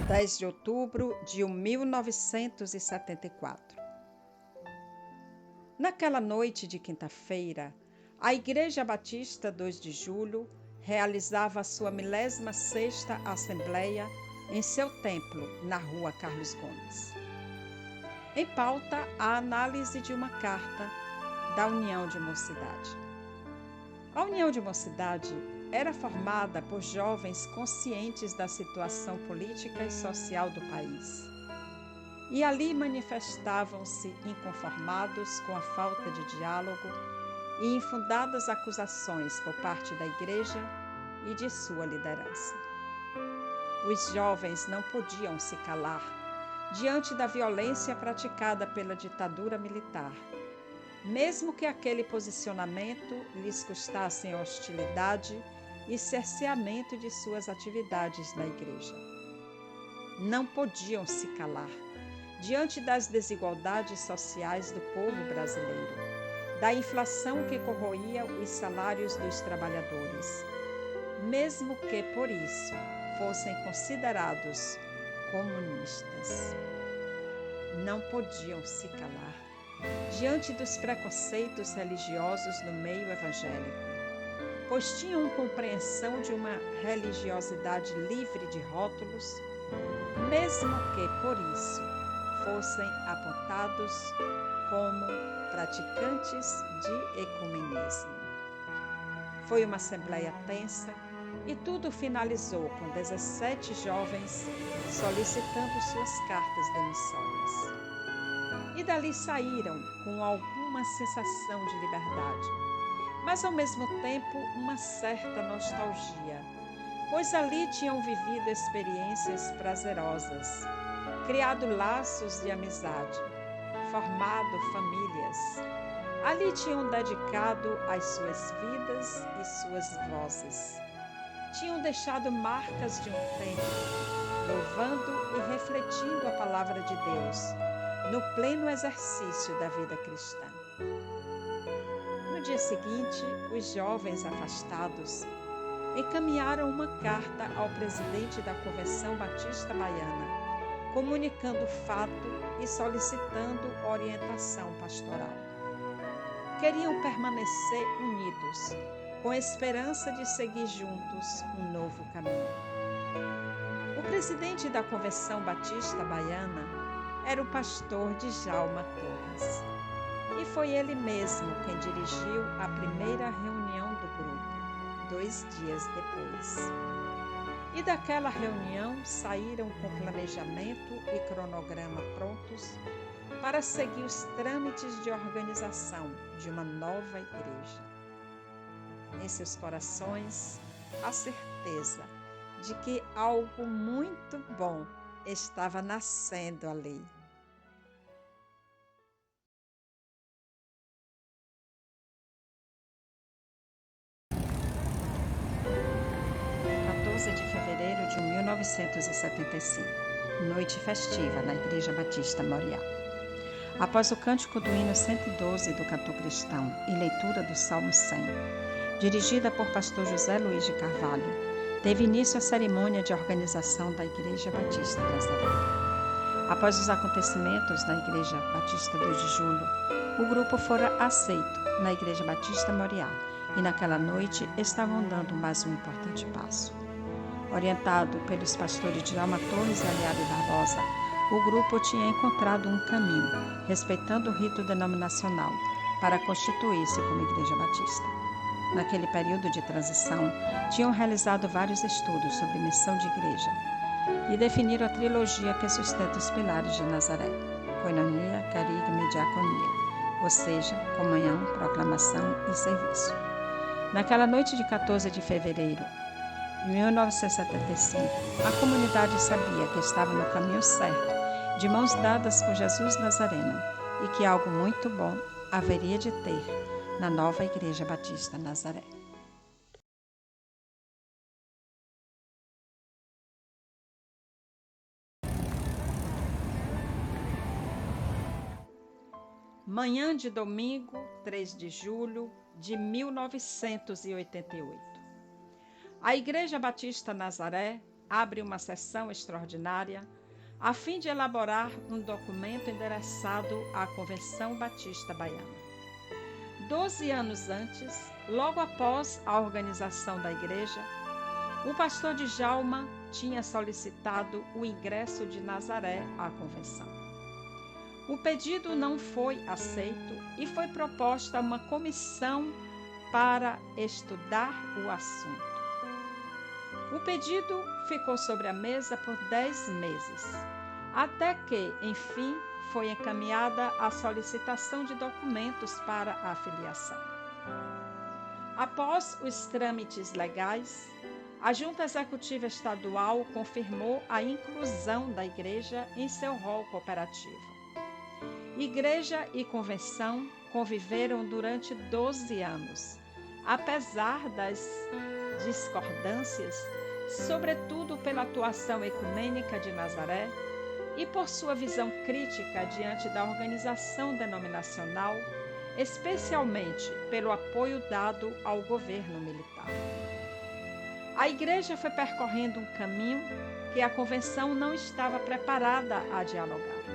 10 de outubro de 1974. Naquela noite de quinta-feira, a Igreja Batista 2 de Julho realizava a sua 16ª Assembleia em seu templo, na Rua Carlos Gomes. Em pauta, a análise de uma carta da União de Mocidade. A União de Mocidade era formada por jovens conscientes da situação política e social do país. E ali manifestavam-se inconformados com a falta de diálogo e infundadas acusações por parte da Igreja e de sua liderança. Os jovens não podiam se calar diante da violência praticada pela ditadura militar, mesmo que aquele posicionamento lhes custasse hostilidade e cerceamento de suas atividades na Igreja. Não podiam se calar diante das desigualdades sociais do povo brasileiro, da inflação que corroía os salários dos trabalhadores, mesmo que por isso fossem considerados comunistas. Não podiam se calar diante dos preconceitos religiosos no meio evangélico, pois tinham compreensão de uma religiosidade livre de rótulos, mesmo que por isso fossem apontados como praticantes de ecumenismo. Foi uma assembleia tensa e tudo finalizou com 17 jovens solicitando suas cartas demissórias. E dali saíram com alguma sensação de liberdade, mas ao mesmo tempo uma certa nostalgia, pois ali tinham vivido experiências prazerosas, criado laços de amizade, formado famílias. Ali tinham dedicado as suas vidas e suas vozes. Tinham deixado marcas de um tempo, louvando e refletindo a palavra de Deus no pleno exercício da vida cristã. No dia seguinte, os jovens afastados encaminharam uma carta ao presidente da Convenção Batista Baiana, comunicando o fato e solicitando orientação pastoral. Queriam permanecer unidos, com esperança de seguir juntos um novo caminho. O presidente da Convenção Batista Baiana era o pastor Djalma Torres, e foi ele mesmo quem dirigiu a primeira reunião do grupo, 2 dias depois. E daquela reunião saíram com planejamento e cronograma prontos para seguir os trâmites de organização de uma nova igreja. Em seus corações, a certeza de que algo muito bom estava nascendo ali. De fevereiro de 1975, noite festiva na Igreja Batista Moriá. Após o cântico do hino 112 do cantor cristão e leitura do Salmo 100, dirigida por pastor José Luiz de Carvalho, teve início a cerimônia de organização da Igreja Batista Nazaré. Após os acontecimentos na Igreja Batista 2 de Julho, o grupo fora aceito na Igreja Batista Moriá e naquela noite estavam dando mais um importante passo. Orientado pelos pastores Djalma Torres e Aliado Barbosa, o grupo tinha encontrado um caminho, respeitando o rito denominacional, para constituir-se como Igreja Batista. Naquele período de transição, tinham realizado vários estudos sobre missão de igreja e definiram a trilogia que sustenta os pilares de Nazaré: coinonia, querigma e diaconia, ou seja, comunhão, proclamação e serviço. Naquela noite de 14 de fevereiro, em 1975, a comunidade sabia que estava no caminho certo, de mãos dadas com Jesus Nazareno, e que algo muito bom haveria de ter na nova Igreja Batista Nazaré. Manhã de domingo, 3 de julho de 1988. A Igreja Batista Nazaré abre uma sessão extraordinária a fim de elaborar um documento endereçado à Convenção Batista Baiana. 12 anos antes, logo após a organização da igreja, o pastor Djalma tinha solicitado o ingresso de Nazaré à convenção. O pedido não foi aceito e foi proposta uma comissão para estudar o assunto. O pedido ficou sobre a mesa por 10 meses, até que, enfim, foi encaminhada a solicitação de documentos para a filiação. Após os trâmites legais, a Junta Executiva Estadual confirmou a inclusão da igreja em seu rol cooperativo. Igreja e convenção conviveram durante 12 anos, apesar das discordâncias, sobretudo pela atuação ecumênica de Nazaré e por sua visão crítica diante da organização denominacional, especialmente pelo apoio dado ao governo militar. A igreja foi percorrendo um caminho que a convenção não estava preparada a dialogar.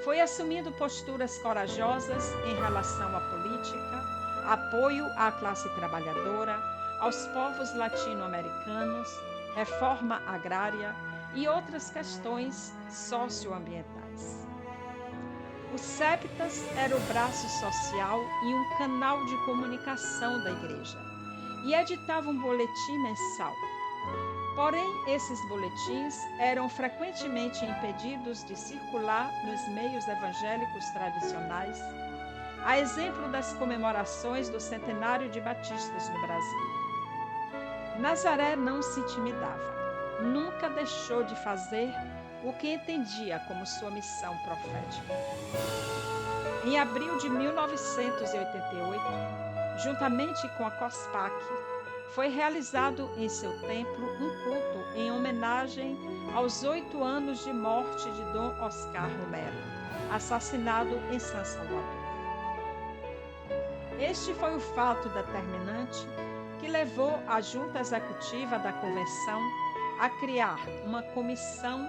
Foi assumindo posturas corajosas em relação à política, apoio à classe trabalhadora, aos povos latino-americanos, reforma agrária e outras questões socioambientais. O SEPTAS era o braço social e um canal de comunicação da igreja e editava um boletim mensal. Porém, esses boletins eram frequentemente impedidos de circular nos meios evangélicos tradicionais, a exemplo das comemorações do centenário de batistas no Brasil. Nazaré não se intimidava, nunca deixou de fazer o que entendia como sua missão profética. Em abril de 1988, juntamente com a COSPAC, foi realizado em seu templo um culto em homenagem aos 8 anos de morte de Dom Oscar Romero, assassinado em São Salvador. Este foi o fato determinante que levou a Junta Executiva da Convenção a criar uma comissão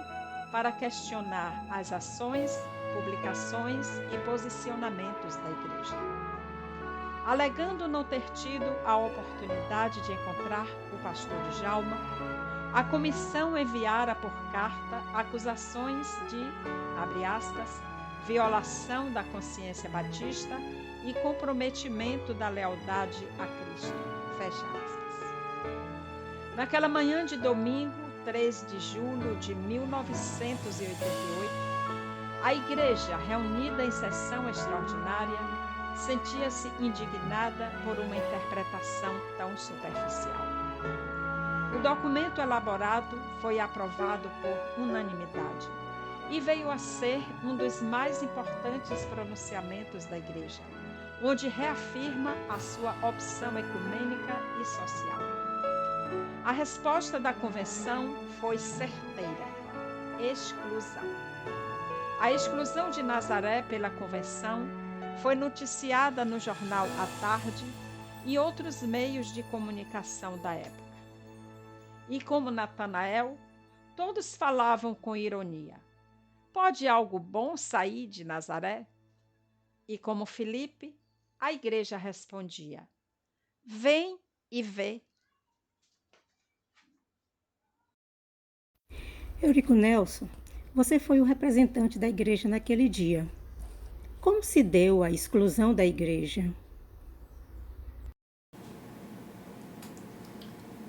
para questionar as ações, publicações e posicionamentos da Igreja. Alegando não ter tido a oportunidade de encontrar o pastor Djalma, a comissão enviara por carta acusações de, abre aspas, violação da consciência batista e comprometimento da lealdade a Cristo, fecha aspas. Naquela manhã de domingo, 3 de julho de 1988, a igreja, reunida em sessão extraordinária, sentia-se indignada por uma interpretação tão superficial. O documento elaborado foi aprovado por unanimidade e veio a ser um dos mais importantes pronunciamentos da Igreja, onde reafirma a sua opção ecumênica e social. A resposta da Convenção foi certeira: exclusão. A exclusão de Nazaré pela Convenção foi noticiada no jornal à tarde e outros meios de comunicação da época. E como Natanael, todos falavam com ironia: pode algo bom sair de Nazaré? E como Filipe, a igreja respondia: vem e vê. Eurico Nelson, você foi o representante da igreja naquele dia. Como se deu a exclusão da igreja?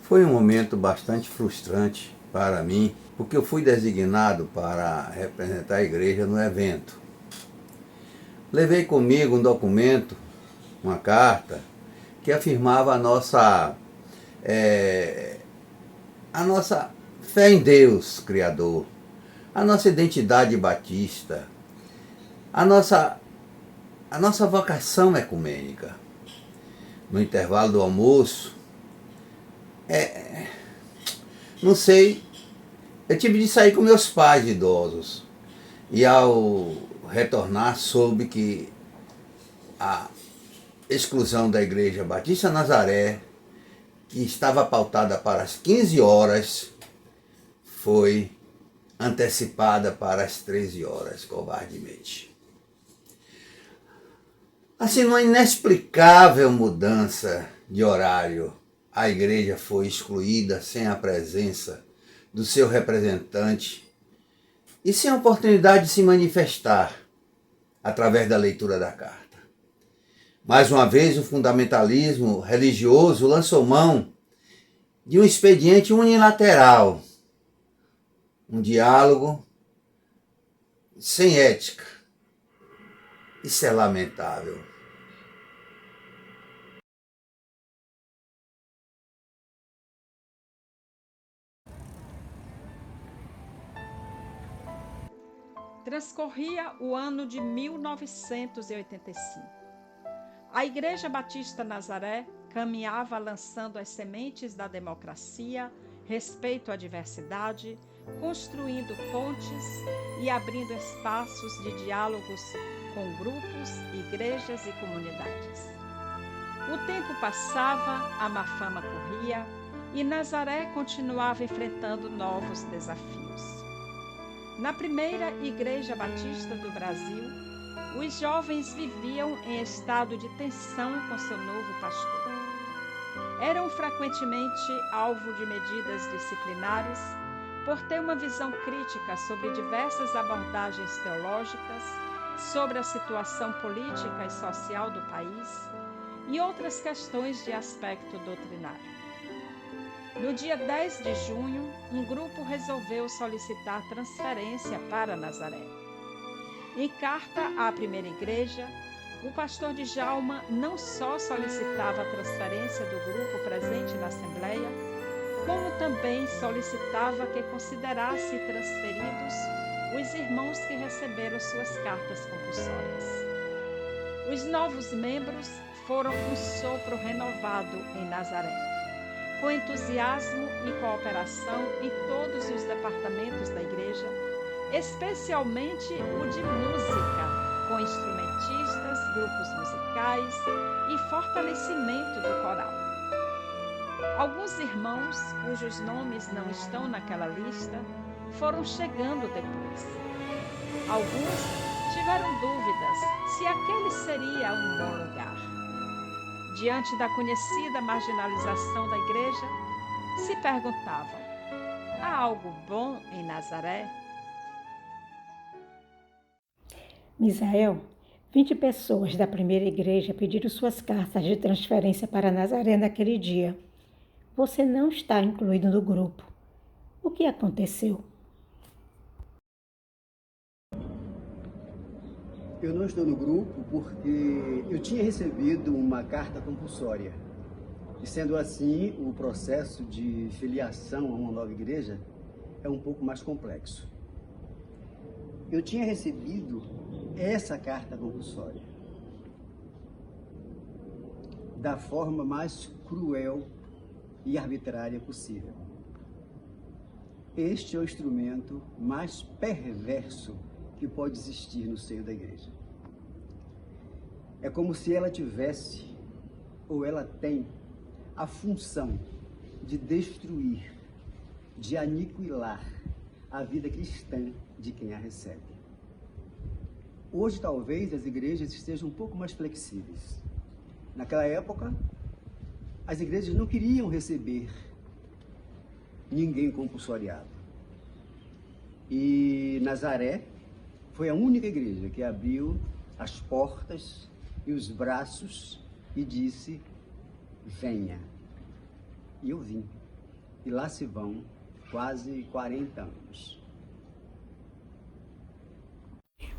Foi um momento bastante frustrante para mim, porque eu fui designado para representar a igreja no evento. Levei comigo um documento, uma carta, que afirmava a nossa fé em Deus, Criador, a nossa identidade batista, a nossa vocação ecumênica. No intervalo do almoço, não sei, eu tive de sair com meus pais idosos. E ao retornar, soube que a exclusão da Igreja Batista Nazaré, que estava pautada para as 15 horas, foi antecipada para as 13 horas, covardemente. Assim, numa inexplicável mudança de horário, a igreja foi excluída sem a presença do seu representante e sem a oportunidade de se manifestar através da leitura da carta. Mais uma vez, o fundamentalismo religioso lançou mão de um expediente unilateral, um diálogo sem ética. Isso é lamentável. Transcorria o ano de 1985. A Igreja Batista Nazaré caminhava lançando as sementes da democracia, respeito à diversidade, construindo pontes e abrindo espaços de diálogos com grupos, igrejas e comunidades. O tempo passava, a má fama corria e Nazaré continuava enfrentando novos desafios. Na primeira Igreja Batista do Brasil, os jovens viviam em estado de tensão com seu novo pastor. Eram frequentemente alvo de medidas disciplinares por ter uma visão crítica sobre diversas abordagens teológicas, sobre a situação política e social do país e outras questões de aspecto doutrinário. No dia 10 de junho, um grupo resolveu solicitar transferência para Nazaré. Em carta à primeira igreja, o pastor Djalma não só solicitava a transferência do grupo presente na Assembleia, como também solicitava que considerasse transferidos os irmãos que receberam suas cartas compulsórias. Os novos membros foram um sopro renovado em Nazaré, com entusiasmo e cooperação em todos os departamentos da igreja, especialmente o de música, com instrumentistas, grupos musicais e fortalecimento do coral. Alguns irmãos, cujos nomes não estão naquela lista, foram chegando depois. Alguns tiveram dúvidas se aquele seria um bom lugar. Diante da conhecida marginalização da igreja, se perguntavam: há algo bom em Nazaré? Misael, 20 pessoas da primeira igreja pediram suas cartas de transferência para Nazaré naquele dia. Você não está incluído no grupo. O que aconteceu? Eu não estou no grupo porque eu tinha recebido uma carta compulsória. E sendo assim, o processo de filiação a uma nova igreja é um pouco mais complexo. Eu tinha recebido essa carta compulsória da forma mais cruel e arbitrária possível. Este é o instrumento mais perverso que pode existir no seio da igreja. É como se ela tivesse, ou ela tem, a função de destruir, de aniquilar a vida cristã de quem a recebe. Hoje, talvez, as igrejas estejam um pouco mais flexíveis. Naquela época, as igrejas não queriam receber ninguém compulsoriado. E Nazaré foi a única igreja que abriu as portas e os braços e disse: venha. E eu vim. E lá se vão quase 40 anos.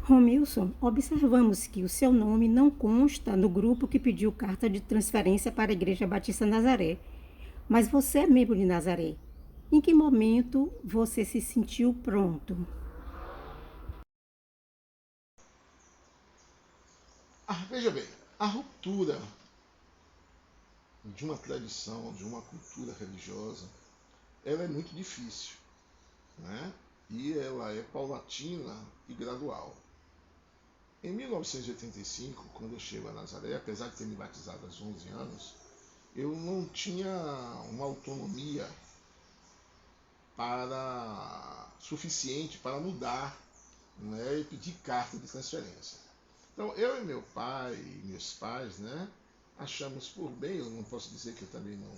Romilson, observamos que o seu nome não consta no grupo que pediu carta de transferência para a Igreja Batista Nazaré. Mas você é membro de Nazaré. Em que momento você se sentiu pronto? Veja bem, a ruptura de uma tradição, de uma cultura religiosa, ela é muito difícil, né? E ela é paulatina e gradual. Em 1985, quando eu chego a Nazaré, apesar de ter me batizado aos 11 anos, eu não tinha uma autonomia suficiente para mudar, né, e pedir carta de transferência. Então eu e meu pai e meus pais, né, achamos por bem, eu não posso dizer que eu também não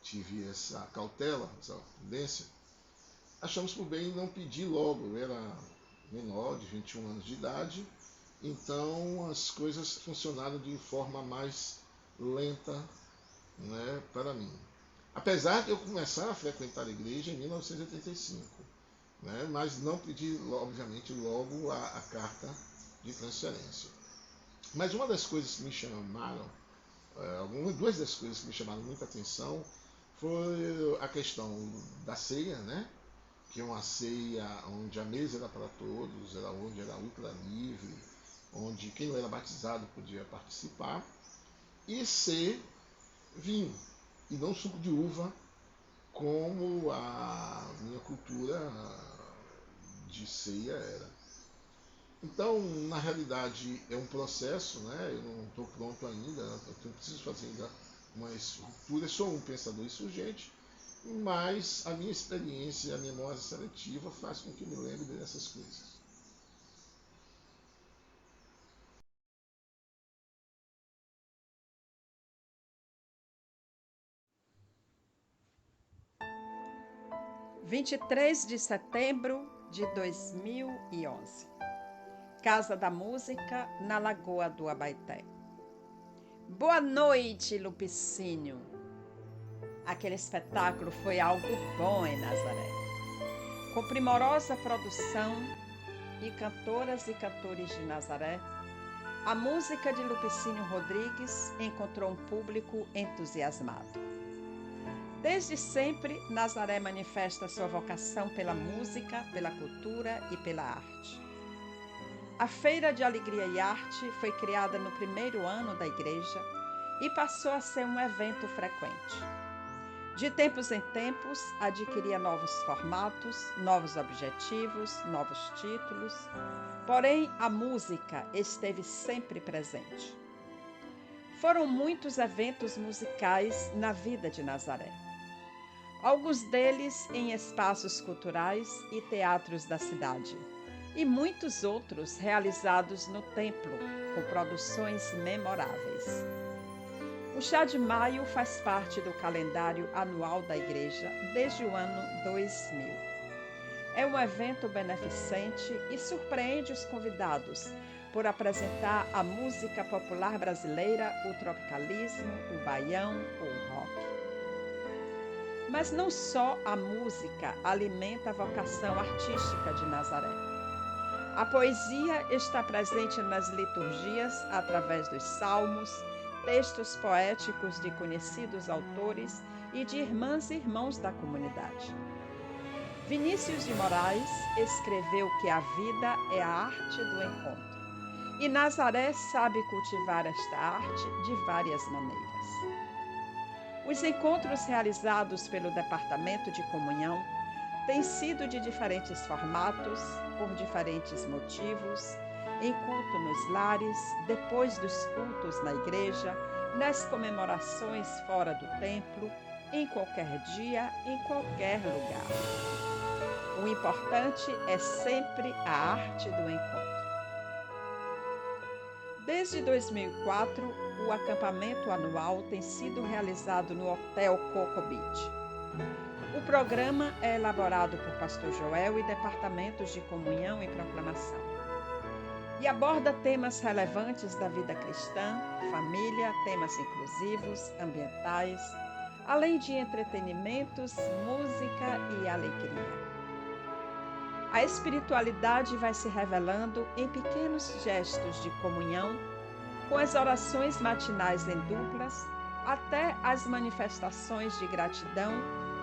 tive essa cautela, essa prudência, achamos por bem não pedir logo. Eu era menor, de 21 anos de idade, então as coisas funcionaram de forma mais lenta, né, para mim. Apesar de eu começar a frequentar a igreja em 1985, né, mas não pedi, obviamente, logo a carta de transferência. Mas uma das coisas que me chamaram, duas das coisas que me chamaram muita atenção foi a questão da ceia, né? Que é uma ceia onde a mesa era para todos, onde era ultra livre, onde quem não era batizado podia participar, e ser vinho, e não suco de uva, como a minha cultura de ceia era. Então, na realidade, é um processo, né? Eu não estou pronto ainda, eu preciso fazer ainda uma estrutura, sou um pensador insurgente, mas a minha experiência, a memória seletiva faz com que eu me lembre dessas coisas. ...23 de setembro de 2011. Casa da Música, na Lagoa do Abaeté. Boa noite, Lupicínio. Aquele espetáculo foi algo bom em Nazaré. Com primorosa produção e cantoras e cantores de Nazaré, a música de Lupicínio Rodrigues encontrou um público entusiasmado. Desde sempre, Nazaré manifesta sua vocação pela música, pela cultura e pela arte. A Feira de Alegria e Arte foi criada no primeiro ano da igreja e passou a ser um evento frequente. De tempos em tempos, adquiria novos formatos, novos objetivos, novos títulos, porém a música esteve sempre presente. Foram muitos eventos musicais na vida de Nazaré. Alguns deles em espaços culturais e teatros da cidade, e muitos outros realizados no templo, com produções memoráveis. O Chá de Maio faz parte do calendário anual da igreja desde o ano 2000. É um evento beneficente e surpreende os convidados por apresentar a música popular brasileira, o tropicalismo, o baião ou o rock. Mas não só a música alimenta a vocação artística de Nazaré. A poesia está presente nas liturgias através dos salmos, textos poéticos de conhecidos autores e de irmãs e irmãos da comunidade. Vinícius de Moraes escreveu que a vida é a arte do encontro, e Nazaré sabe cultivar esta arte de várias maneiras. Os encontros realizados pelo Departamento de Comunhão têm sido de diferentes formatos, por diferentes motivos, em culto nos lares, depois dos cultos na igreja, nas comemorações fora do templo, em qualquer dia, em qualquer lugar. O importante é sempre a arte do encontro. Desde 2004, o acampamento anual tem sido realizado no Hotel Coco Beach. O programa é elaborado por Pastor Joel e departamentos de comunhão e proclamação. E aborda temas relevantes da vida cristã, família, temas inclusivos, ambientais, além de entretenimentos, música e alegria. A espiritualidade vai se revelando em pequenos gestos de comunhão, com as orações matinais em duplas, até as manifestações de gratidão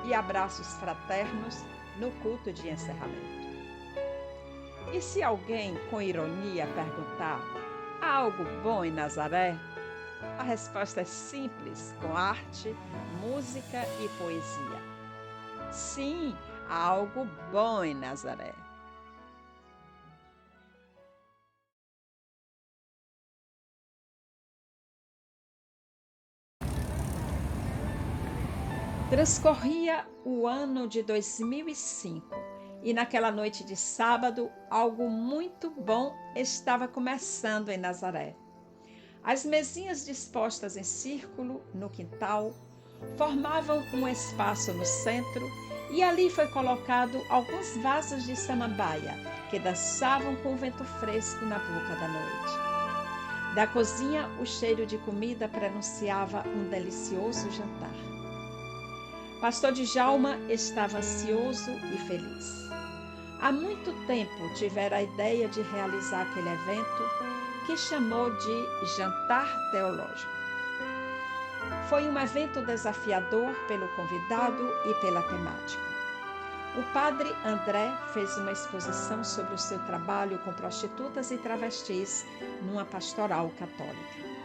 e abraços fraternos no culto de encerramento. E se alguém, com ironia, perguntar: há algo bom em Nazaré? A resposta é simples, com arte, música e poesia. Sim, há algo bom em Nazaré. Transcorria o ano de 2005 e naquela noite de sábado, algo muito bom estava começando em Nazaré. As mesinhas dispostas em círculo no quintal formavam um espaço no centro e ali foi colocado alguns vasos de samambaia que dançavam com o vento fresco na boca da noite. Da cozinha, o cheiro de comida prenunciava um delicioso jantar. Pastor Djalma estava ansioso e feliz. Há muito tempo tivera a ideia de realizar aquele evento que chamou de Jantar Teológico. Foi um evento desafiador pelo convidado e pela temática. O padre André fez uma exposição sobre o seu trabalho com prostitutas e travestis numa pastoral católica.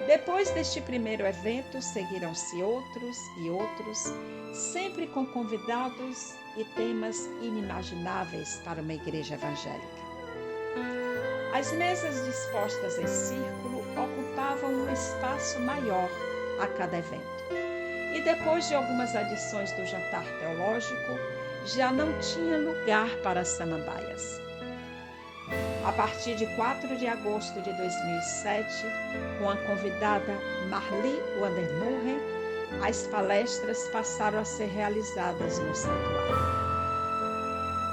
Depois deste primeiro evento, seguiram-se outros e outros, sempre com convidados e temas inimagináveis para uma igreja evangélica. As mesas dispostas em círculo ocupavam um espaço maior a cada evento. E depois de algumas adições do jantar teológico, já não tinha lugar para as samambaias. A partir de 4 de agosto de 2007, com a convidada Marli Wandermoen, as palestras passaram a ser realizadas no santuário.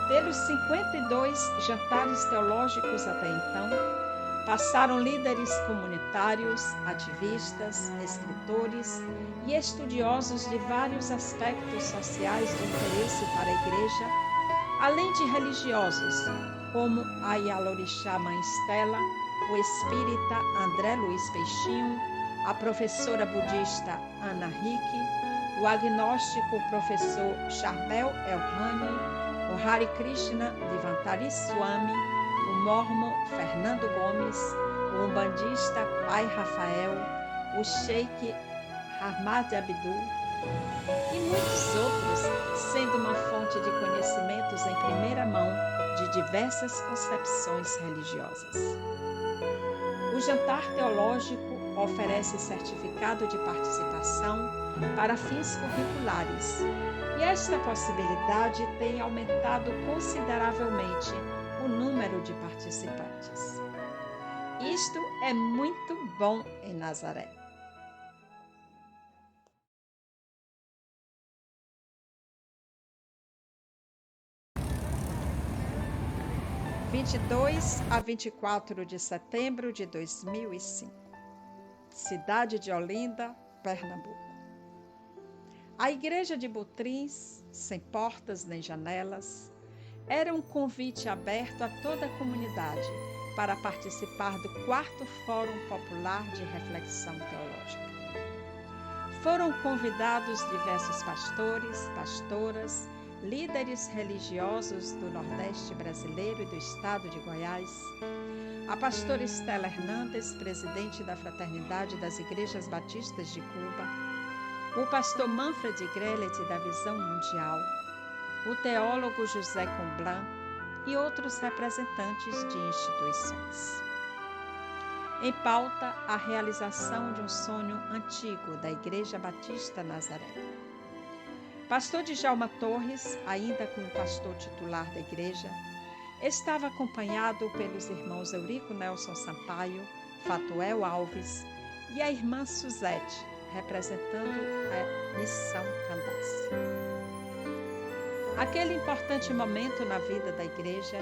Pelos 52 jantares teológicos até então, passaram líderes comunitários, ativistas, escritores e estudiosos de vários aspectos sociais de interesse para a igreja, além de religiosos, como a Yalorixá Mãe Estela, o espírita André Luiz Peixinho, a professora budista Ana Hick, o agnóstico professor Charbel Elhani, o Hare Krishna Divantari Swami, o mormon Fernando Gomes, o umbandista Pai Rafael, o sheik Ahmad Abdul e muitos outros, sendo uma fonte de conhecimentos em primeira mão de diversas concepções religiosas. O jantar teológico oferece certificado de participação para fins curriculares, e esta possibilidade tem aumentado consideravelmente o número de participantes. Isto é muito bom em Nazaré. De 22 a 24 de setembro de 2005, cidade de Olinda, Pernambuco. A igreja de Butrins, sem portas nem janelas, era um convite aberto a toda a comunidade para participar do 4º Fórum Popular de Reflexão Teológica. Foram convidados diversos pastores, pastoras, líderes religiosos do Nordeste brasileiro e do estado de Goiás, a pastora Estela Hernandes, presidente da Fraternidade das Igrejas Batistas de Cuba, o pastor Manfred Grelet, da Visão Mundial, o teólogo José Comblan e outros representantes de instituições. Em pauta, a realização de um sonho antigo da Igreja Batista Nazaré. Pastor Djalma Torres, ainda como pastor titular da igreja, estava acompanhado pelos irmãos Eurico Nelson Sampaio, Fatuel Alves e a irmã Suzete, representando a Missão Candace. Aquele importante momento na vida da igreja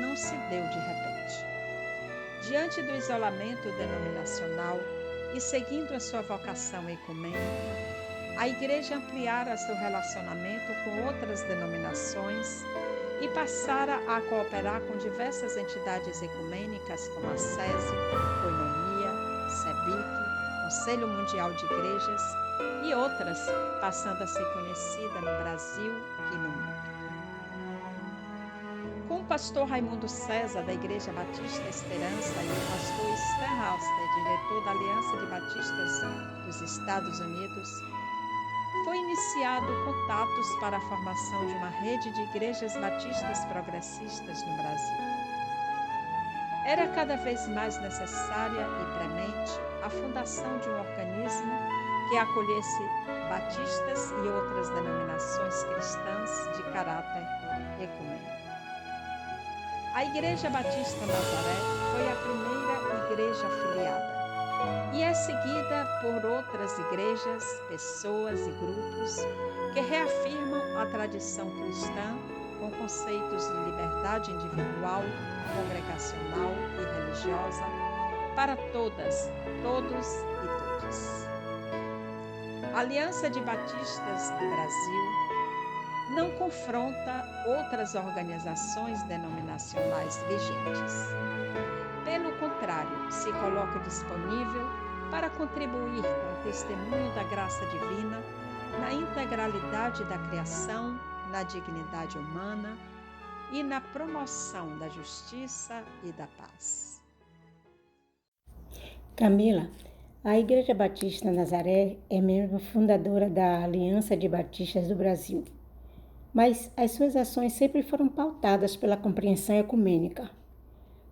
não se deu de repente. Diante do isolamento denominacional e seguindo a sua vocação ecumênica, a igreja ampliara seu relacionamento com outras denominações e passara a cooperar com diversas entidades ecumênicas como a SESI, Koinonia, SEBIC, Conselho Mundial de Igrejas e outras, passando a ser conhecida no Brasil e no mundo. Com o pastor Raimundo César, da Igreja Batista Esperança, e o pastor Stenhauster, diretor da Aliança de Batistas dos Estados Unidos, foi iniciado contatos para a formação de uma rede de igrejas batistas progressistas no Brasil. Era cada vez mais necessária e premente a fundação de um organismo que acolhesse batistas e outras denominações cristãs de caráter ecumênico. A Igreja Batista Nazaré foi a primeira igreja afiliada e é seguida por outras igrejas, pessoas e grupos que reafirmam a tradição cristã com conceitos de liberdade individual, congregacional e religiosa para todas, todos e todas. A Aliança de Batistas do Brasil não confronta outras organizações denominacionais vigentes. Pelo contrário, se coloca disponível para contribuir com o testemunho da graça divina na integralidade da criação, na dignidade humana e na promoção da justiça e da paz. Camila, a Igreja Batista Nazaré é membro fundadora da Aliança de Batistas do Brasil, mas as suas ações sempre foram pautadas pela compreensão ecumênica.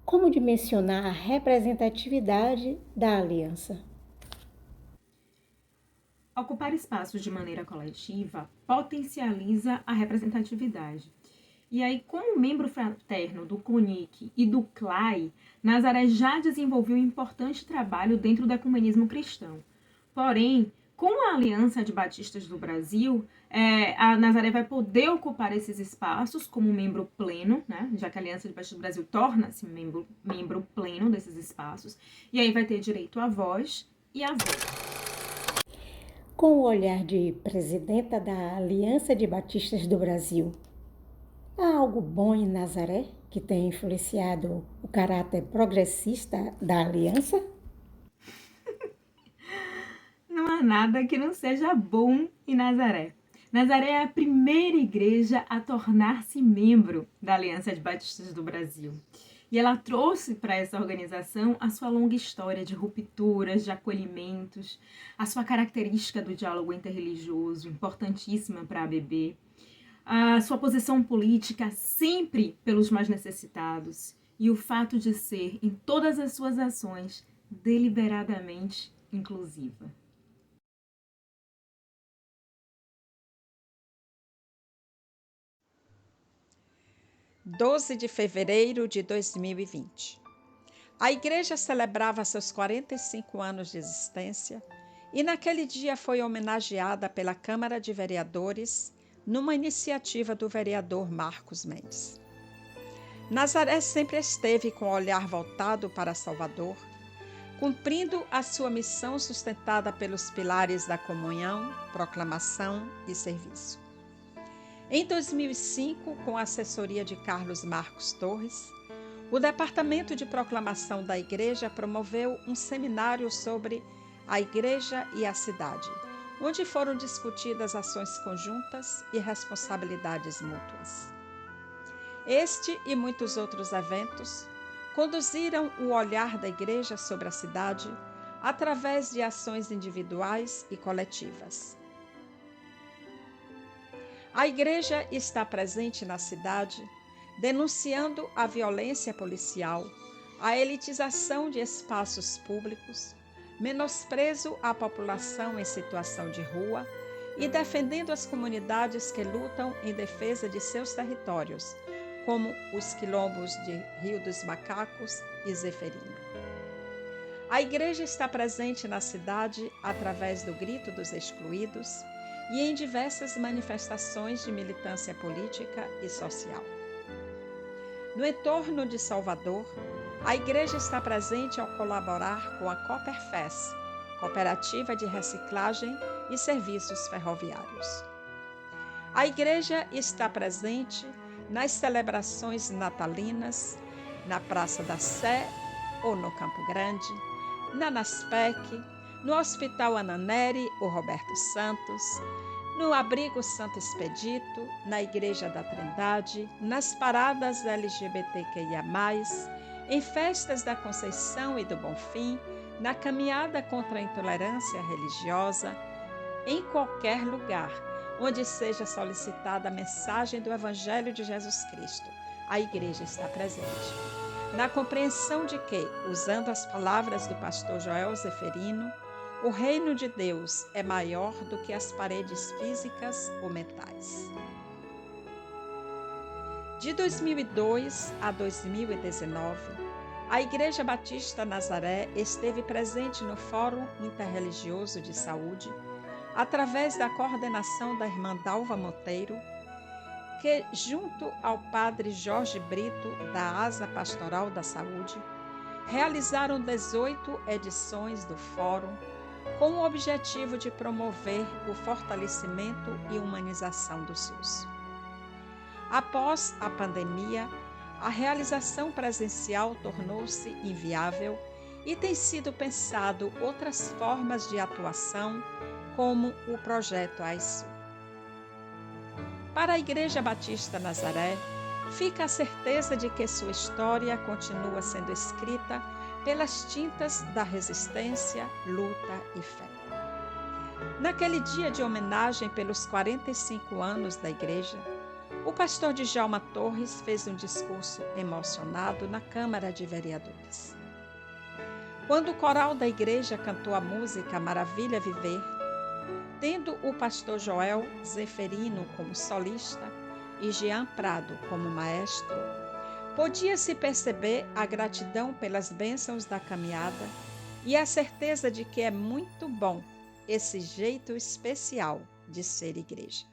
Como dimensionar a representatividade da aliança? Ocupar espaços de maneira coletiva potencializa a representatividade. E aí, como membro fraterno do CONIC e do CLAI, Nazaré já desenvolveu um importante trabalho dentro do ecumenismo cristão. Porém, com a Aliança de Batistas do Brasil, a Nazaré vai poder ocupar esses espaços como membro pleno, né? Já que a Aliança de Batistas do Brasil torna-se membro pleno desses espaços, e aí vai ter direito à voz e à voz. Com o olhar de presidenta da Aliança de Batistas do Brasil, há algo bom em Nazaré que tem influenciado o caráter progressista da aliança? Não há nada que não seja bom em Nazaré. Nazaré é a primeira igreja a tornar-se membro da Aliança de Batistas do Brasil. E ela trouxe para essa organização a sua longa história de rupturas, de acolhimentos, a sua característica do diálogo interreligioso, importantíssima para a ABB, a sua posição política sempre pelos mais necessitados e o fato de ser, em todas as suas ações, deliberadamente inclusiva. – 12 de fevereiro de 2020. A igreja celebrava seus 45 anos de existência e naquele dia foi homenageada pela Câmara de Vereadores numa iniciativa do vereador Marcos Mendes. Nazaré sempre esteve com o olhar voltado para Salvador, cumprindo a sua missão sustentada pelos pilares da comunhão, proclamação e serviço. Em 2005, com a assessoria de Carlos Marcos Torres, o Departamento de Proclamação da Igreja promoveu um seminário sobre a Igreja e a Cidade, onde foram discutidas ações conjuntas e responsabilidades mútuas. Este e muitos outros eventos conduziram o olhar da Igreja sobre a cidade através de ações individuais e coletivas. A Igreja está presente na cidade, denunciando a violência policial, a elitização de espaços públicos, menosprezo à população em situação de rua e defendendo as comunidades que lutam em defesa de seus territórios, como os quilombos de Rio dos Macacos e Zeferina. A Igreja está presente na cidade através do Grito dos Excluídos e em diversas manifestações de militância política e social. No entorno de Salvador, a Igreja está presente ao colaborar com a Cooperfes, Cooperativa de Reciclagem e Serviços Ferroviários. A Igreja está presente nas celebrações natalinas, na Praça da Sé ou no Campo Grande, na NASPEC, no Hospital Ananeri ou Roberto Santos, no Abrigo Santo Expedito, na Igreja da Trindade, nas paradas LGBTQIA+, em festas da Conceição e do Bonfim, na caminhada contra a intolerância religiosa, em qualquer lugar onde seja solicitada a mensagem do Evangelho de Jesus Cristo, a Igreja está presente. Na compreensão de que, usando as palavras do pastor Joel Zeferino, O reino de Deus é maior do que as paredes físicas ou mentais. De 2002 a 2019, a Igreja Batista Nazaré esteve presente no Fórum Interreligioso de Saúde, através da coordenação da irmã Dalva Monteiro, que, junto ao padre Jorge Brito, da Asa Pastoral da Saúde, realizaram 18 edições do Fórum, com o objetivo de promover o fortalecimento e humanização do SUS. Após a pandemia, a realização presencial tornou-se inviável e tem sido pensado outras formas de atuação, como o projeto AISU. Para a Igreja Batista Nazaré, fica a certeza de que sua história continua sendo escrita pelas tintas da resistência, luta e fé. Naquele dia de homenagem pelos 45 anos da Igreja, o pastor Djalma Torres fez um discurso emocionado na Câmara de Vereadores. Quando o coral da Igreja cantou a música Maravilha Viver, tendo o pastor Joel Zeferino como solista e Jean Prado como maestro, podia-se perceber a gratidão pelas bênçãos da caminhada e a certeza de que é muito bom esse jeito especial de ser igreja.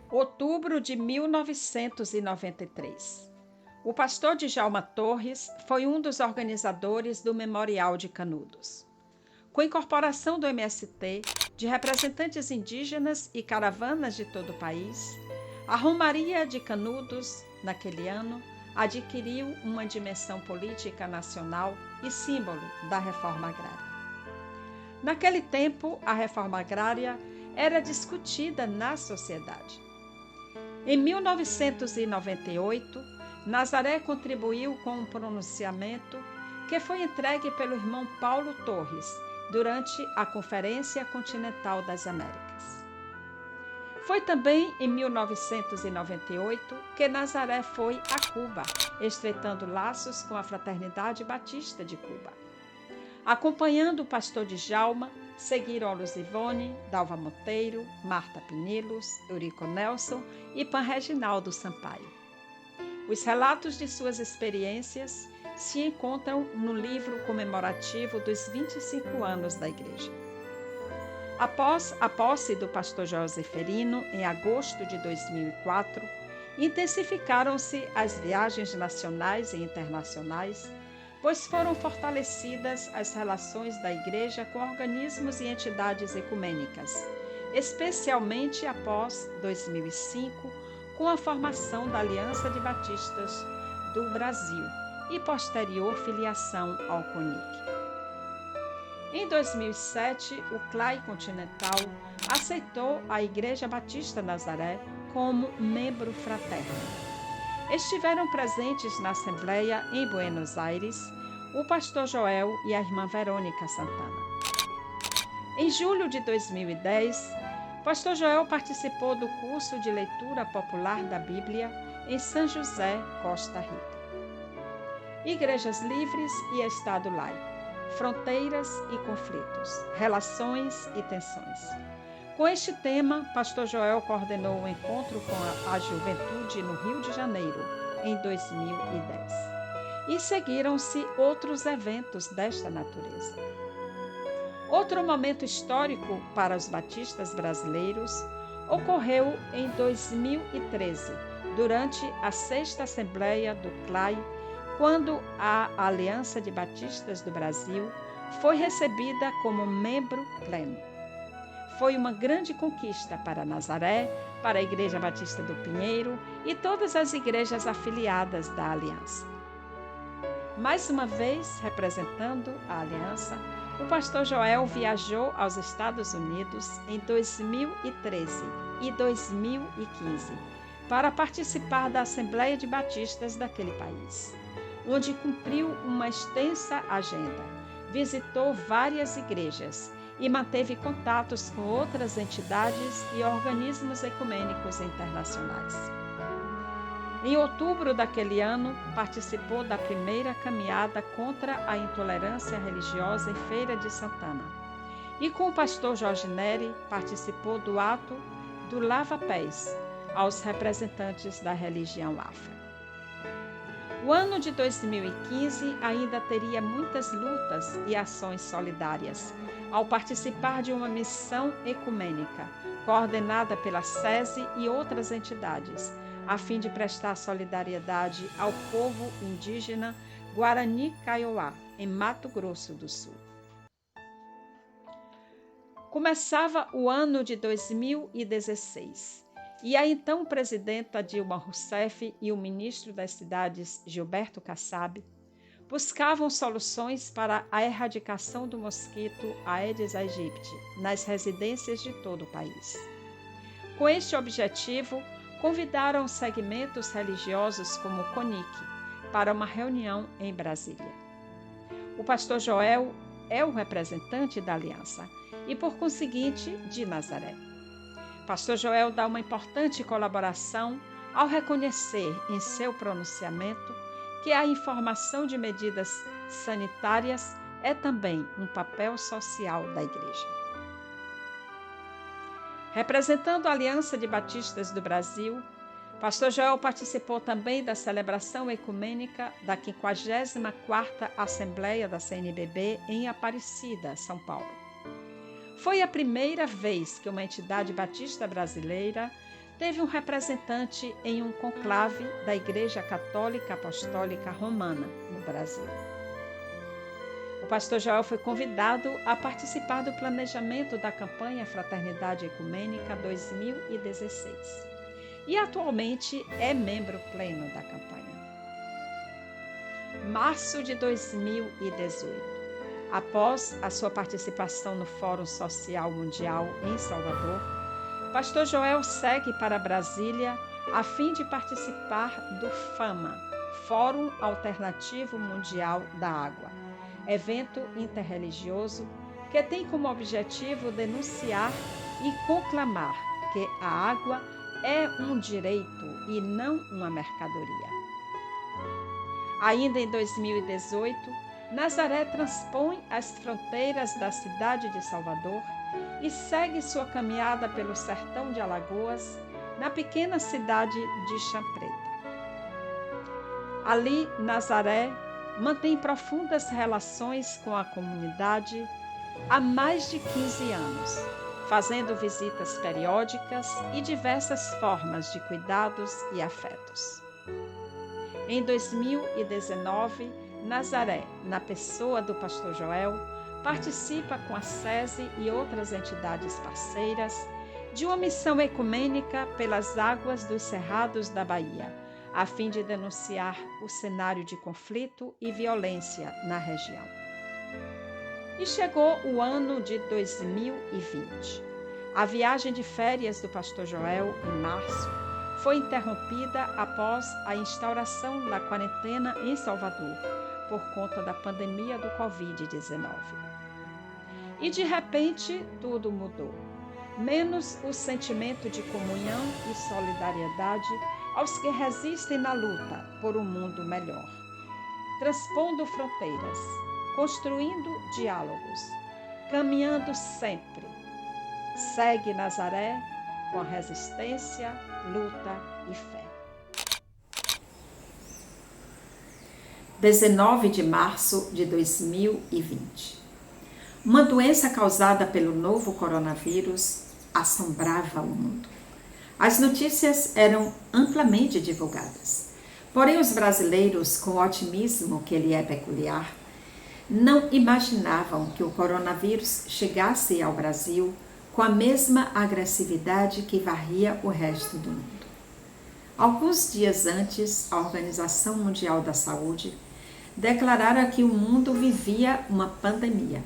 Outubro de 1993. O pastor Djalma Torres foi um dos organizadores do Memorial de Canudos. Com a incorporação do MST, de representantes indígenas e caravanas de todo o país, a Romaria de Canudos, naquele ano, adquiriu uma dimensão política nacional e símbolo da reforma agrária. Naquele tempo, a reforma agrária era discutida na sociedade. Em 1998, Nazaré contribuiu com um pronunciamento que foi entregue pelo irmão Paulo Torres durante a Conferência Continental das Américas. Foi também em 1998 que Nazaré foi a Cuba, estreitando laços com a Fraternidade Batista de Cuba. Acompanhando o pastor Djalma, seguiram Lusivone, Dalva Monteiro, Marta Pinilos, Eurico Nelson e Pan Reginaldo Sampaio. Os relatos de suas experiências se encontram no livro comemorativo dos 25 anos da Igreja. Após a posse do pastor Joel Zeferino, em agosto de 2004, intensificaram-se as viagens nacionais e internacionais, pois foram fortalecidas as relações da Igreja com organismos e entidades ecumênicas, especialmente após 2005, com a formação da Aliança de Batistas do Brasil e posterior filiação ao CONIC. Em 2007, o CLAI Continental aceitou a Igreja Batista Nazaré como membro fraterno. Estiveram presentes na Assembleia em Buenos Aires o pastor Joel e a irmã Verônica Santana. Em julho de 2010, pastor Joel participou do curso de leitura popular da Bíblia em São José, Costa Rica. Igrejas livres e Estado laico, fronteiras e conflitos, relações e tensões. Com este tema, pastor Joel coordenou um encontro com a juventude no Rio de Janeiro, em 2010. E seguiram-se outros eventos desta natureza. Outro momento histórico para os batistas brasileiros ocorreu em 2013, durante a 6ª Assembleia do CLAI, quando a Aliança de Batistas do Brasil foi recebida como membro pleno. Foi uma grande conquista para Nazaré, para a Igreja Batista do Pinheiro e todas as igrejas afiliadas da Aliança. Mais uma vez, representando a Aliança, o pastor Joel viajou aos Estados Unidos em 2013 e 2015 para participar da Assembleia de Batistas daquele país, onde cumpriu uma extensa agenda, visitou várias igrejas e manteve contatos com outras entidades e organismos ecumênicos internacionais. Em outubro daquele ano, participou da primeira caminhada contra a intolerância religiosa em Feira de Santana. E com o pastor Jorge Neri, participou do ato do lava-pés aos representantes da religião afro. O ano de 2015 ainda teria muitas lutas e ações solidárias, ao participar de uma missão ecumênica, coordenada pela SESI e outras entidades, a fim de prestar solidariedade ao povo indígena Guarani Kaiowá, em Mato Grosso do Sul. Começava o ano de 2016 e a então presidenta Dilma Rousseff e o ministro das Cidades Gilberto Kassab buscavam soluções para a erradicação do mosquito Aedes aegypti nas residências de todo o país. Com este objetivo, convidaram segmentos religiosos como o CONIC para uma reunião em Brasília. O pastor Joel é o representante da aliança e, por conseguinte, de Nazaré. Pastor Joel dá uma importante colaboração ao reconhecer em seu pronunciamento que a informação de medidas sanitárias é também um papel social da Igreja. Representando a Aliança de Batistas do Brasil, pastor Joel participou também da celebração ecumênica da 54ª Assembleia da CNBB em Aparecida, São Paulo. Foi a primeira vez que uma entidade batista brasileira teve um representante em um conclave da Igreja Católica Apostólica Romana no Brasil. O pastor Joel foi convidado a participar do planejamento da campanha Fraternidade Ecumênica 2016 e atualmente é membro pleno da campanha. Março de 2018. Após a sua participação no Fórum Social Mundial em Salvador, pastor Joel segue para Brasília a fim de participar do FAMA, Fórum Alternativo Mundial da Água, evento interreligioso que tem como objetivo denunciar e conclamar que a água é um direito e não uma mercadoria. Ainda em 2018, Nazaré transpõe as fronteiras da cidade de Salvador e segue sua caminhada pelo sertão de Alagoas, na pequena cidade de Champreta. Ali, Nazaré mantém profundas relações com a comunidade há mais de 15 anos, fazendo visitas periódicas e diversas formas de cuidados e afetos. Em 2019, Nazaré, na pessoa do pastor Joel, participa com a SESI e outras entidades parceiras de uma missão ecumênica pelas águas dos Cerrados da Bahia, a fim de denunciar o cenário de conflito e violência na região. E chegou o ano de 2020. A viagem de férias do pastor Joel, em março, foi interrompida após a instauração da quarentena em Salvador, por conta da pandemia do Covid-19. E de repente tudo mudou, menos o sentimento de comunhão e solidariedade aos que resistem na luta por um mundo melhor, transpondo fronteiras, construindo diálogos, caminhando sempre. Segue Nazaré com resistência, luta e fé. 19 de março de 2020. Uma doença causada pelo novo coronavírus assombrava o mundo. As notícias eram amplamente divulgadas. Porém, os brasileiros, com o otimismo que lhe é peculiar, não imaginavam que o coronavírus chegasse ao Brasil com a mesma agressividade que varria o resto do mundo. Alguns dias antes, a Organização Mundial da Saúde declarara que o mundo vivia uma pandemia.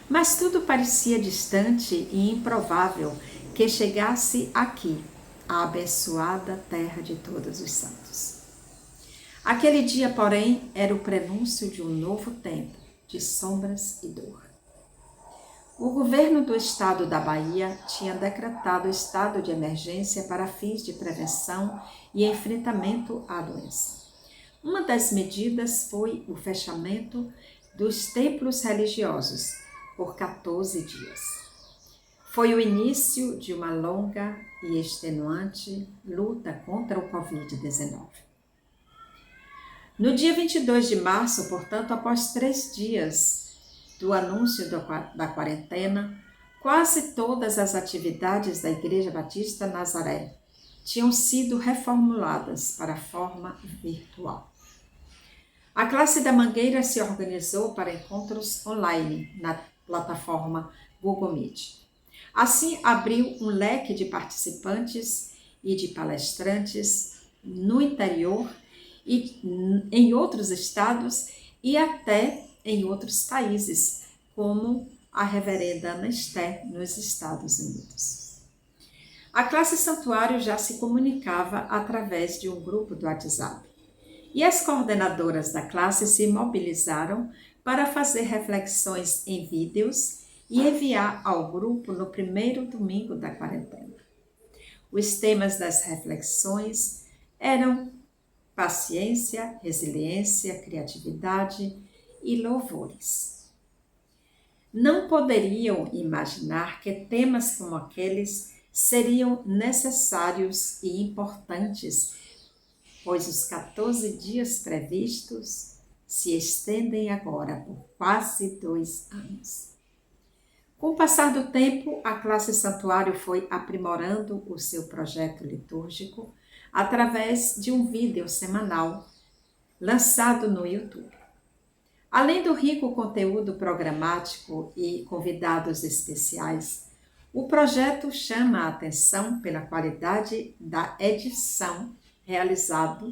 Mas tudo parecia distante e improvável que chegasse aqui, a abençoada terra de todos os santos. Aquele dia, porém, era o prenúncio de um novo tempo de sombras e dor. O governo do estado da Bahia tinha decretado estado de emergência para fins de prevenção e enfrentamento à doença. Uma das medidas foi o fechamento dos templos religiosos por 14 dias. Foi o início de uma longa e extenuante luta contra o Covid-19. No dia 22 de março, portanto, após 3 dias do anúncio da quarentena, quase todas as atividades da Igreja Batista Nazaré tinham sido reformuladas para a forma virtual. A classe da Mangueira se organizou para encontros online na plataforma Google Meet. Assim, abriu um leque de participantes e de palestrantes no interior e em outros estados e até em outros países, como a reverenda Ana Esther nos Estados Unidos. A classe santuário já se comunicava através de um grupo do WhatsApp e as coordenadoras da classe se mobilizaram para fazer reflexões em vídeos e enviar ao grupo no primeiro domingo da quarentena. Os temas das reflexões eram paciência, resiliência, criatividade e louvores. Não poderiam imaginar que temas como aqueles seriam necessários e importantes, pois os 14 dias previstos se estendem agora por quase 2 anos. Com o passar do tempo, a classe santuário foi aprimorando o seu projeto litúrgico através de um vídeo semanal lançado no YouTube. Além do rico conteúdo programático e convidados especiais, o projeto chama a atenção pela qualidade da edição realizada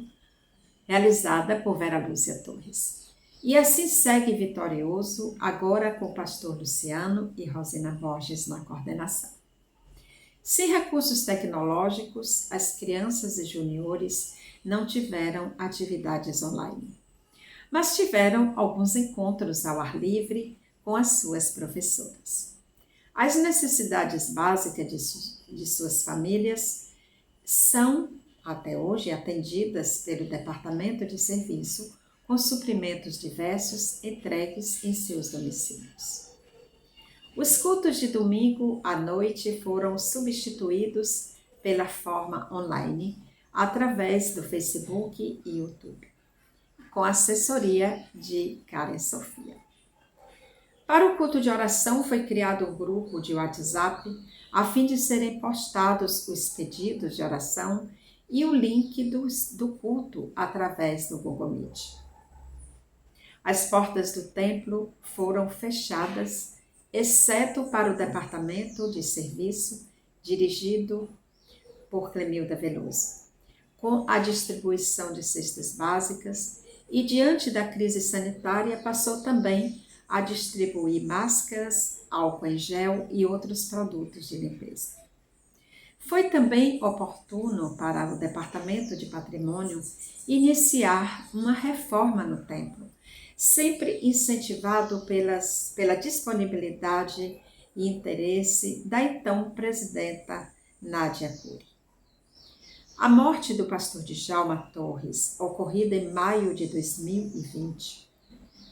por Vera Lúcia Torres. E assim segue vitorioso, agora com o pastor Luciano e Rosina Borges na coordenação. Sem recursos tecnológicos, as crianças e juniores não tiveram atividades online, mas tiveram alguns encontros ao ar livre com as suas professoras. As necessidades básicas de suas famílias são, até hoje, atendidas pelo Departamento de Serviço, com suprimentos diversos entregues em seus domicílios. Os cultos de domingo à noite foram substituídos pela forma online, através do Facebook e YouTube, com assessoria de Karen Sofia. Para o culto de oração foi criado um grupo de WhatsApp a fim de serem postados os pedidos de oração e o link do culto através do Google Meet. As portas do templo foram fechadas, exceto para o departamento de serviço dirigido por Clemilda Veloso, com a distribuição de cestas básicas e, diante da crise sanitária, passou também a distribuir máscaras, álcool em gel e outros produtos de limpeza. Foi também oportuno para o Departamento de Patrimônio iniciar uma reforma no templo, sempre incentivado pela disponibilidade e interesse da então presidenta Nádia Cury. A morte do pastor Djalma Torres, ocorrida em maio de 2020,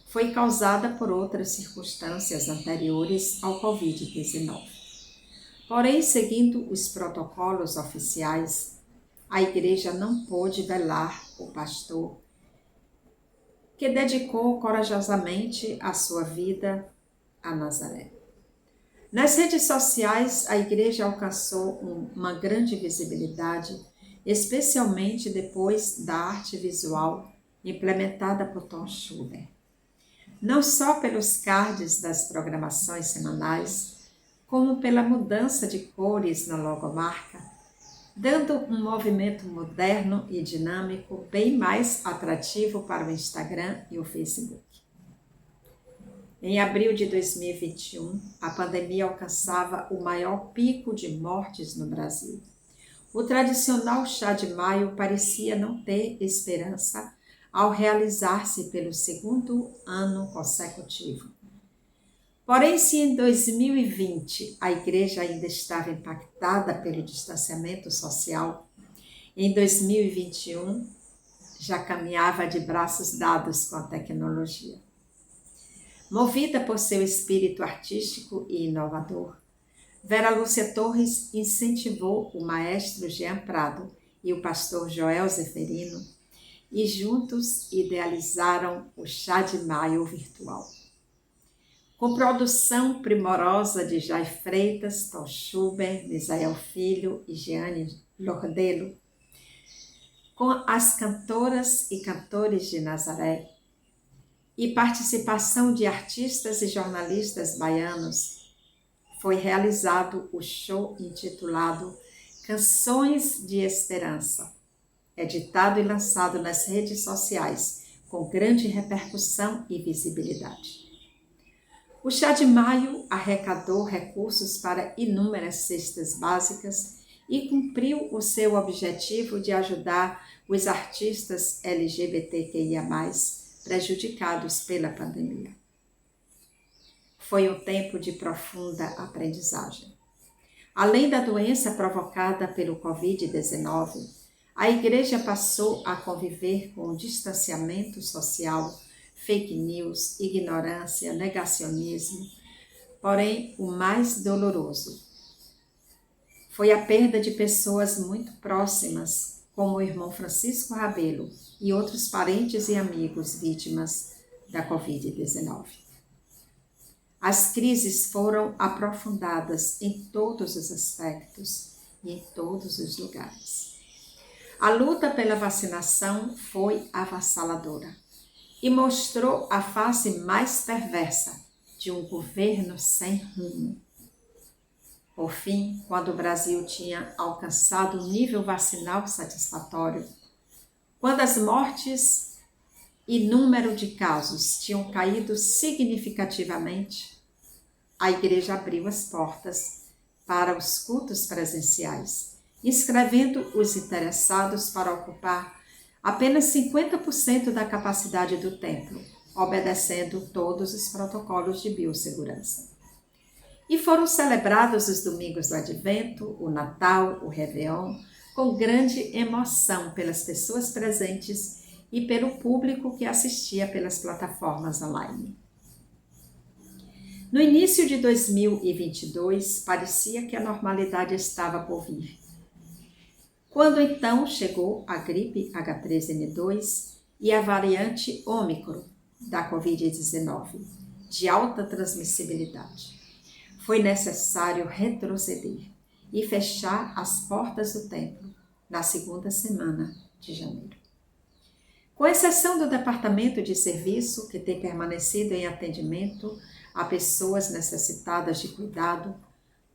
foi causada por outras circunstâncias anteriores ao Covid-19. Porém, seguindo os protocolos oficiais, a igreja não pôde velar o pastor, que dedicou corajosamente a sua vida a Nazaré. Nas redes sociais, a igreja alcançou uma grande visibilidade, especialmente depois da arte visual implementada por Tom Schuller. Não só pelos cards das programações semanais, como pela mudança de cores na logomarca, dando um movimento moderno e dinâmico bem mais atrativo para o Instagram e o Facebook. Em abril de 2021, a pandemia alcançava o maior pico de mortes no Brasil. O tradicional chá de maio parecia não ter esperança ao realizar-se pelo 2º ano consecutivo. Porém, se em 2020 a igreja ainda estava impactada pelo distanciamento social, em 2021 já caminhava de braços dados com a tecnologia. Movida por seu espírito artístico e inovador, Vera Lúcia Torres incentivou o maestro Jean Prado e o pastor Joel Zeferino e juntos idealizaram o Chá de Maio virtual. Com produção primorosa de Jai Freitas, Tom Schubert, Misael Filho e Jeane Lordelo, com as cantoras e cantores de Nazaré e participação de artistas e jornalistas baianos, foi realizado o show intitulado Canções de Esperança, editado e lançado nas redes sociais, com grande repercussão e visibilidade. O Chá de Maio arrecadou recursos para inúmeras cestas básicas e cumpriu o seu objetivo de ajudar os artistas LGBTQIA+, prejudicados pela pandemia. Foi um tempo de profunda aprendizagem. Além da doença provocada pelo Covid-19, a igreja passou a conviver com o distanciamento social, fake news, ignorância, negacionismo. Porém, o mais doloroso foi a perda de pessoas muito próximas, como o irmão Francisco Rabelo e outros parentes e amigos vítimas da Covid-19. As crises foram aprofundadas em todos os aspectos e em todos os lugares. A luta pela vacinação foi avassaladora e mostrou a face mais perversa de um governo sem rumo. Por fim, quando o Brasil tinha alcançado um nível vacinal satisfatório, quando as mortes e número de casos tinham caído significativamente, a igreja abriu as portas para os cultos presenciais, inscrevendo os interessados para ocupar apenas 50% da capacidade do templo, obedecendo todos os protocolos de biossegurança. E foram celebrados os domingos do Advento, o Natal, o Réveillon, com grande emoção pelas pessoas presentes e pelo público que assistia pelas plataformas online. No início de 2022, parecia que a normalidade estava por vir. Quando então chegou a gripe H3N2 e a variante Ômicron da Covid-19, de alta transmissibilidade, foi necessário retroceder e fechar as portas do templo na segunda semana de janeiro. Com exceção do departamento de serviço, que tem permanecido em atendimento a pessoas necessitadas de cuidado,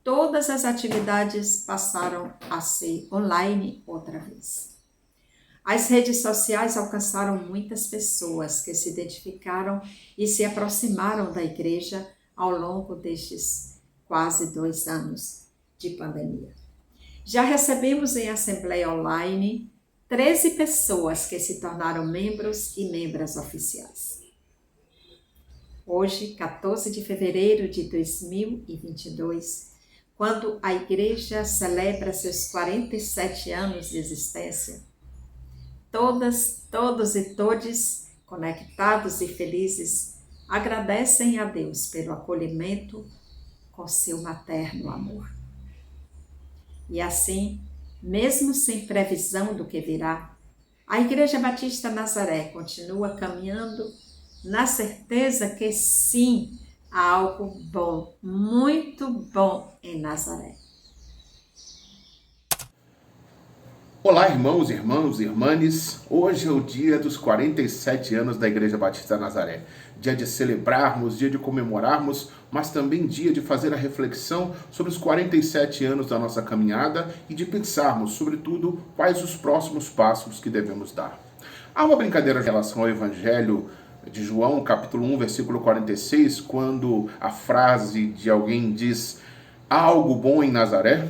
todas as atividades passaram a ser online outra vez. As redes sociais alcançaram muitas pessoas que se identificaram e se aproximaram da igreja ao longo destes quase 2 anos de pandemia. Já recebemos em assembleia online 13 pessoas que se tornaram membros e membras oficiais. Hoje, 14 de fevereiro de 2022, quando a igreja celebra seus 47 anos de existência, todos e todes, conectados e felizes, agradecem a Deus pelo acolhimento com seu materno amor. E assim, mesmo sem previsão do que virá, a Igreja Batista Nazaré continua caminhando na certeza que sim, há algo bom, muito bom em Nazaré. Olá, irmãos, irmãs, irmãs. Hoje é o dia dos 47 anos da Igreja Batista Nazaré. Dia de celebrarmos, dia de comemorarmos, mas também dia de fazer a reflexão sobre os 47 anos da nossa caminhada e de pensarmos, sobretudo, quais os próximos passos que devemos dar. Há uma brincadeira em relação ao Evangelho de João, capítulo 1, versículo 46, quando a frase de alguém diz: há algo bom em Nazaré?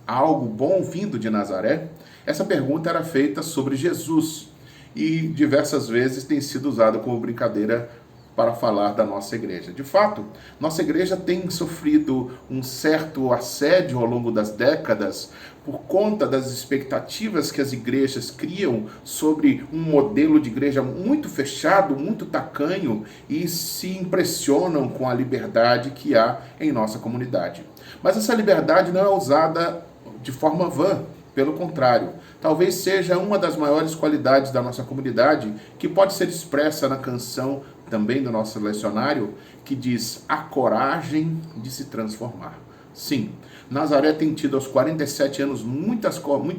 Há algo bom vindo de Nazaré? Essa pergunta era feita sobre Jesus e diversas vezes tem sido usada como brincadeira para falar da nossa igreja. De fato, nossa igreja tem sofrido um certo assédio ao longo das décadas por conta das expectativas que as igrejas criam sobre um modelo de igreja muito fechado, muito tacanho, e se impressionam com a liberdade que há em nossa comunidade. Mas essa liberdade não é usada de forma vã. Pelo contrário, talvez seja uma das maiores qualidades da nossa comunidade, que pode ser expressa na canção também do nosso lecionário, que diz: a coragem de se transformar. Sim, Nazaré tem tido aos 47 anos muita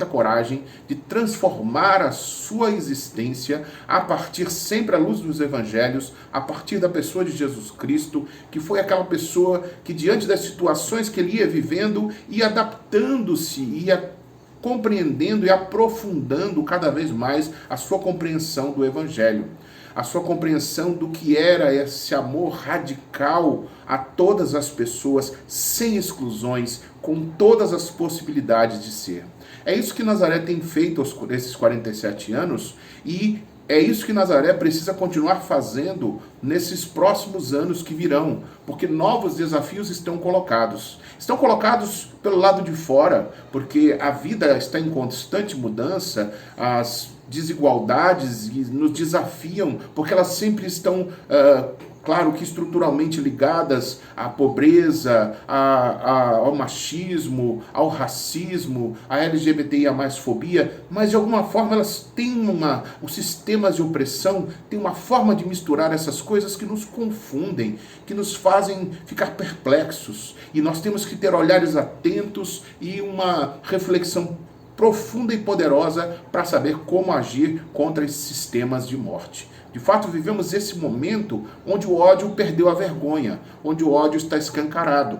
coragem de transformar a sua existência a partir sempre à luz dos evangelhos, a partir da pessoa de Jesus Cristo, que foi aquela pessoa que, diante das situações que ele ia vivendo, ia adaptando-se, ia compreendendo e aprofundando cada vez mais a sua compreensão do Evangelho, a sua compreensão do que era esse amor radical a todas as pessoas, sem exclusões, com todas as possibilidades de ser. É isso que Nazaré tem feito nesses 47 anos, e é isso que Nazaré precisa continuar fazendo nesses próximos anos que virão, porque novos desafios estão colocados. Estão colocados pelo lado de fora, porque a vida está em constante mudança, as desigualdades nos desafiam, porque elas sempre estão, claro que estruturalmente ligadas à pobreza, ao machismo, ao racismo, à LGBTIA+fobia, mas de alguma forma elas têm os sistemas de opressão têm uma forma de misturar essas coisas que nos confundem, que nos fazem ficar perplexos. E nós temos que ter olhares atentos e uma reflexão profunda e poderosa para saber como agir contra esses sistemas de morte. De fato, vivemos esse momento onde o ódio perdeu a vergonha, onde o ódio está escancarado.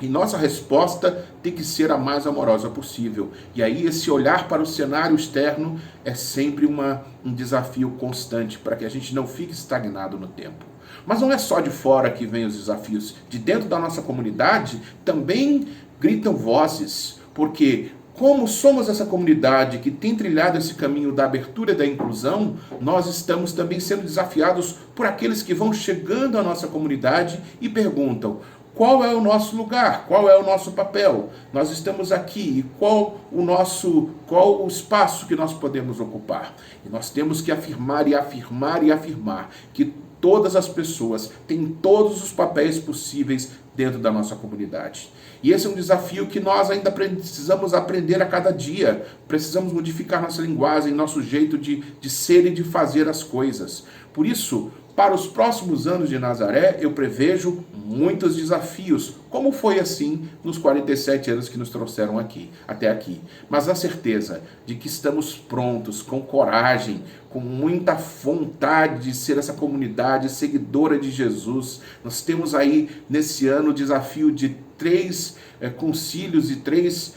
E nossa resposta tem que ser a mais amorosa possível. E aí esse olhar para o cenário externo é sempre um desafio constante para que a gente não fique estagnado no tempo. Mas não é só de fora que vêm os desafios. De dentro da nossa comunidade também gritam vozes, porque como somos essa comunidade que tem trilhado esse caminho da abertura e da inclusão, nós estamos também sendo desafiados por aqueles que vão chegando à nossa comunidade e perguntam: qual é o nosso lugar? Qual é o nosso papel? Nós estamos aqui e qual o espaço que nós podemos ocupar? E nós temos que afirmar e afirmar e afirmar que todas as pessoas têm todos os papéis possíveis dentro da nossa comunidade. E esse é um desafio que nós ainda precisamos aprender a cada dia. Precisamos modificar nossa linguagem, nosso jeito de ser e de fazer as coisas. Por isso, para os próximos anos de Nazaré, eu prevejo muitos desafios, como foi assim nos 47 anos que nos trouxeram até aqui. Mas a certeza de que estamos prontos, com coragem, com muita vontade de ser essa comunidade seguidora de Jesus. Nós temos aí, nesse ano, o desafio de 3 concílios e 3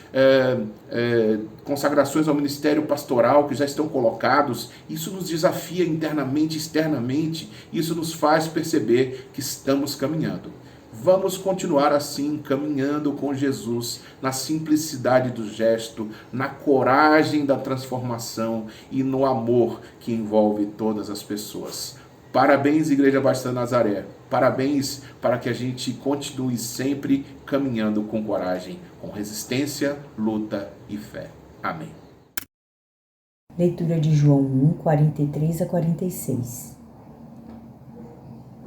consagrações ao ministério pastoral que já estão colocados. Isso nos desafia internamente e externamente. Isso nos faz perceber que estamos caminhando. Vamos continuar assim, caminhando com Jesus, na simplicidade do gesto, na coragem da transformação e no amor que envolve todas as pessoas. Parabéns, Igreja Batista Nazaré. Parabéns para que a gente continue sempre caminhando com coragem, com resistência, luta e fé. Amém. Leitura de João 1, 43 a 46.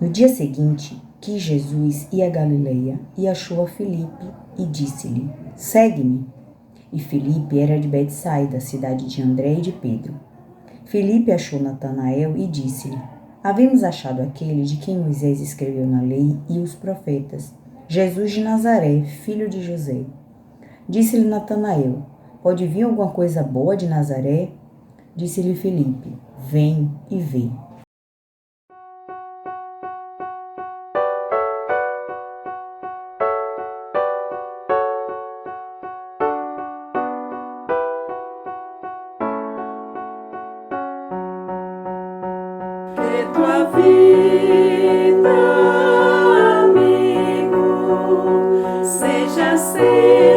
No dia seguinte, quis Jesus ir a Galileia e achou a Filipe e disse-lhe: segue-me. E Filipe era de Betsaida, cidade de André e de Pedro. Filipe achou Natanael e disse-lhe: havemos achado aquele de quem Moisés escreveu na lei e os profetas, Jesus de Nazaré, filho de José. Disse-lhe Natanael: pode vir alguma coisa boa de Nazaré? Disse-lhe Filipe: vem e vê. Que tua vida, amigo, seja sempre